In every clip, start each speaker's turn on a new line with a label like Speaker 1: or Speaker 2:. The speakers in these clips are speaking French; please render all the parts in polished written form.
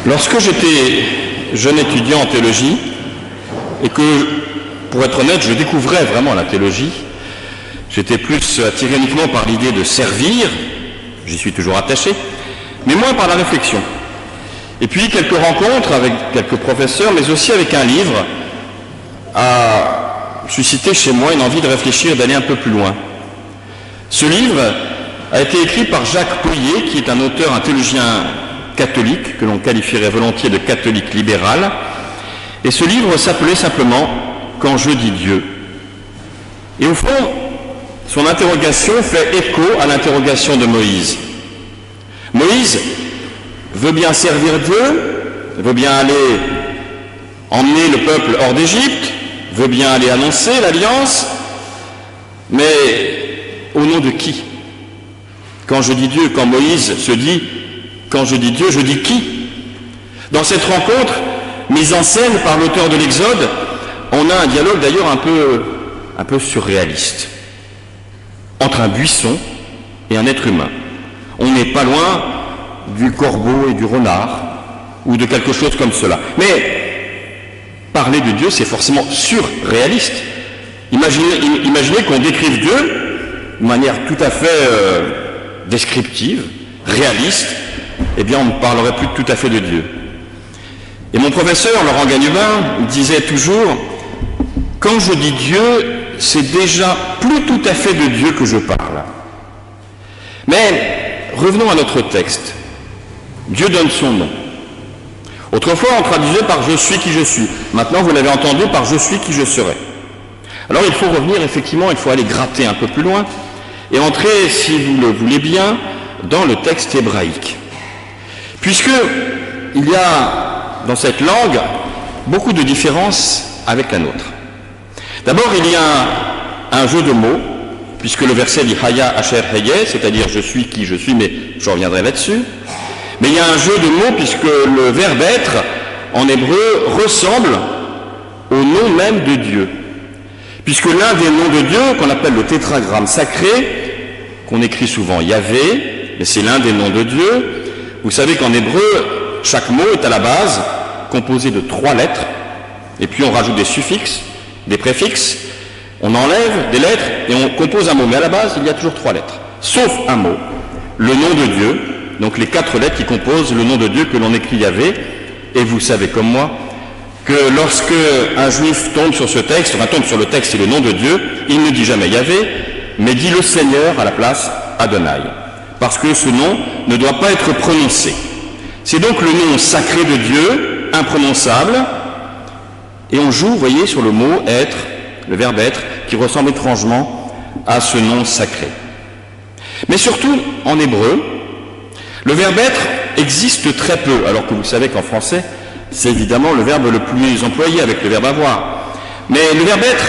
Speaker 1: Lorsque j'étais jeune étudiant en théologie, et que, pour être honnête, je découvrais vraiment la théologie, j'étais plus attiré uniquement par l'idée de servir, j'y suis toujours attaché, mais moins par la réflexion. Et puis quelques rencontres avec quelques professeurs, mais aussi avec un livre, a suscité chez moi une envie de réfléchir, d'aller un peu plus loin. Ce livre a été écrit par Jacques Pouillet, qui est un auteur, un théologien catholique, que l'on qualifierait volontiers de catholique libéral. Et ce livre s'appelait simplement « Quand je dis Dieu ». Et au fond, son interrogation fait écho à l'interrogation de Moïse. Moïse veut bien servir Dieu, veut bien aller emmener le peuple hors d'Égypte, veut bien aller annoncer l'alliance, mais au nom de qui? Quand je dis Dieu, quand Moïse se dit « quand je dis Dieu, je dis qui ?» Dans cette rencontre, mise en scène par l'auteur de l'Exode, on a un dialogue d'ailleurs un peu surréaliste entre un buisson et un être humain. On n'est pas loin du corbeau et du renard, ou de quelque chose comme cela. Mais parler de Dieu, c'est forcément surréaliste. Imaginez qu'on décrive Dieu de manière tout à fait descriptive, réaliste, eh bien on ne parlerait plus tout à fait de Dieu. Et mon professeur, Laurent Gagnebin, disait toujours « Quand je dis Dieu, c'est déjà plus tout à fait de Dieu que je parle. » Mais revenons à notre texte. Dieu donne son nom. Autrefois, on traduisait par « je suis qui je suis ». Maintenant, vous l'avez entendu par « je suis qui je serai ». Alors, il faut revenir, effectivement, il faut aller gratter un peu plus loin et entrer, si vous le voulez bien, dans le texte hébraïque. Puisque il y a, dans cette langue, beaucoup de différences avec la nôtre. D'abord, il y a un jeu de mots, puisque le verset dit « Haya asher heye », c'est-à-dire « je suis qui je suis », mais je reviendrai là-dessus. Mais il y a un jeu de mots puisque le verbe être, en hébreu, ressemble au nom même de Dieu. Puisque l'un des noms de Dieu, qu'on appelle le tétragramme sacré, qu'on écrit souvent Yahvé, mais c'est l'un des noms de Dieu. Vous savez qu'en hébreu, chaque mot est à la base composé de 3 lettres, et puis on rajoute des suffixes, des préfixes, on enlève des lettres et on compose un mot. Mais à la base, il y a toujours 3 lettres, sauf un mot, le nom de Dieu. Donc les 4 lettres qui composent le nom de Dieu que l'on écrit Yahvé. Et vous savez comme moi que lorsque un juif tombe sur ce texte, enfin tombe sur le texte et le nom de Dieu, il ne dit jamais Yahvé, mais dit le Seigneur à la place Adonai. Parce que ce nom ne doit pas être prononcé. C'est donc le nom sacré de Dieu, imprononçable, et on joue, vous voyez, sur le mot être, le verbe être, qui ressemble étrangement à ce nom sacré. Mais surtout, en hébreu, le verbe être existe très peu, alors que vous savez qu'en français, c'est évidemment le verbe le plus employé avec le verbe avoir. Mais le verbe être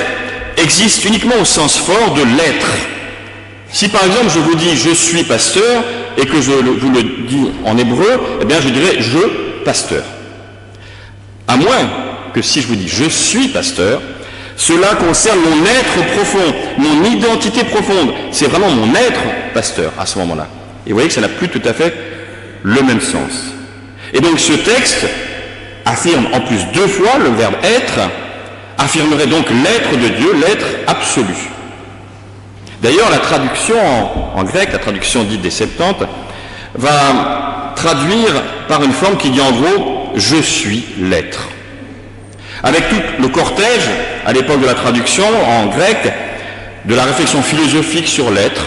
Speaker 1: existe uniquement au sens fort de l'être. Si par exemple je vous dis « je suis pasteur » et que je vous le dis en hébreu, eh bien je dirais « je pasteur ». À moins que si je vous dis « je suis pasteur », cela concerne mon être profond, mon identité profonde. C'est vraiment mon être pasteur à ce moment-là. Et vous voyez que ça n'a plus tout à fait le même sens. Et donc ce texte affirme en plus 2 fois le verbe être, affirmerait donc l'être de Dieu, l'être absolu. D'ailleurs, la traduction en grec, la traduction dite des Septante, va traduire par une forme qui dit en gros « je suis l'être ». Avec tout le cortège, à l'époque de la traduction en grec, de la réflexion philosophique sur l'être.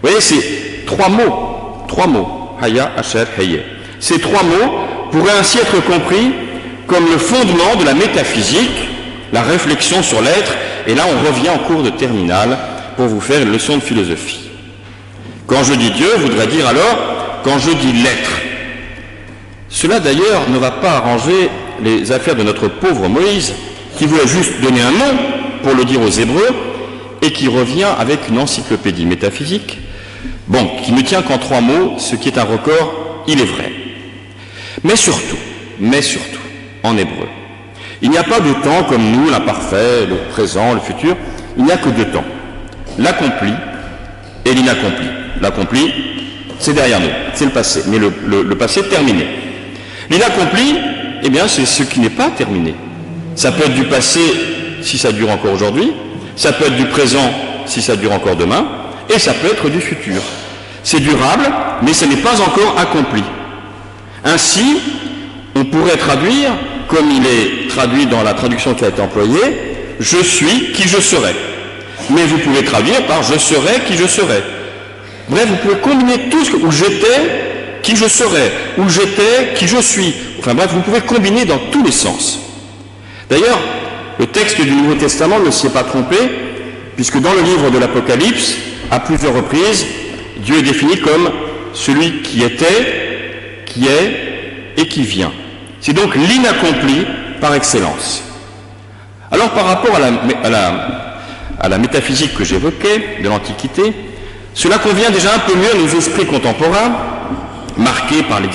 Speaker 1: Vous voyez, c'est 3 mots, Haya, Asher, Heye. Ces 3 mots pourraient ainsi être compris comme le fondement de la métaphysique, la réflexion sur l'être, et là on revient en cours de terminale pour vous faire une leçon de philosophie. Quand je dis Dieu, voudrait dire alors, quand je dis l'être. Cela d'ailleurs ne va pas arranger les affaires de notre pauvre Moïse, qui voulait juste donner un nom pour le dire aux Hébreux, et qui revient avec une encyclopédie métaphysique, qui ne tient qu'en 3 mots, ce qui est un record, il est vrai. Mais surtout, en hébreu, il n'y a pas de temps comme nous, l'imparfait, le présent, le futur, il n'y a que 2 temps. L'accompli et l'inaccompli. L'accompli, c'est derrière nous, c'est le passé, mais le passé terminé. L'inaccompli, eh bien, c'est ce qui n'est pas terminé. Ça peut être du passé si ça dure encore aujourd'hui, ça peut être du présent si ça dure encore demain, et ça peut être du futur. C'est durable, mais ce n'est pas encore accompli. Ainsi, on pourrait traduire, comme il est traduit dans la traduction qui a été employée, « je suis qui je serai ». Mais vous pouvez traduire par « je serai qui je serai ». Bref, vous pouvez combiner tout ce que... ou « j'étais qui je serai », ou « j'étais qui je suis ». Enfin bref, vous pouvez combiner dans tous les sens. D'ailleurs, le texte du Nouveau Testament ne s'y est pas trompé, puisque dans le livre de l'Apocalypse, à plusieurs reprises, Dieu est défini comme celui qui était, qui est et qui vient. C'est donc l'inaccompli par excellence. Alors par rapport à la métaphysique que j'évoquais de l'Antiquité, cela convient déjà un peu mieux à nos esprits contemporains, marqués par les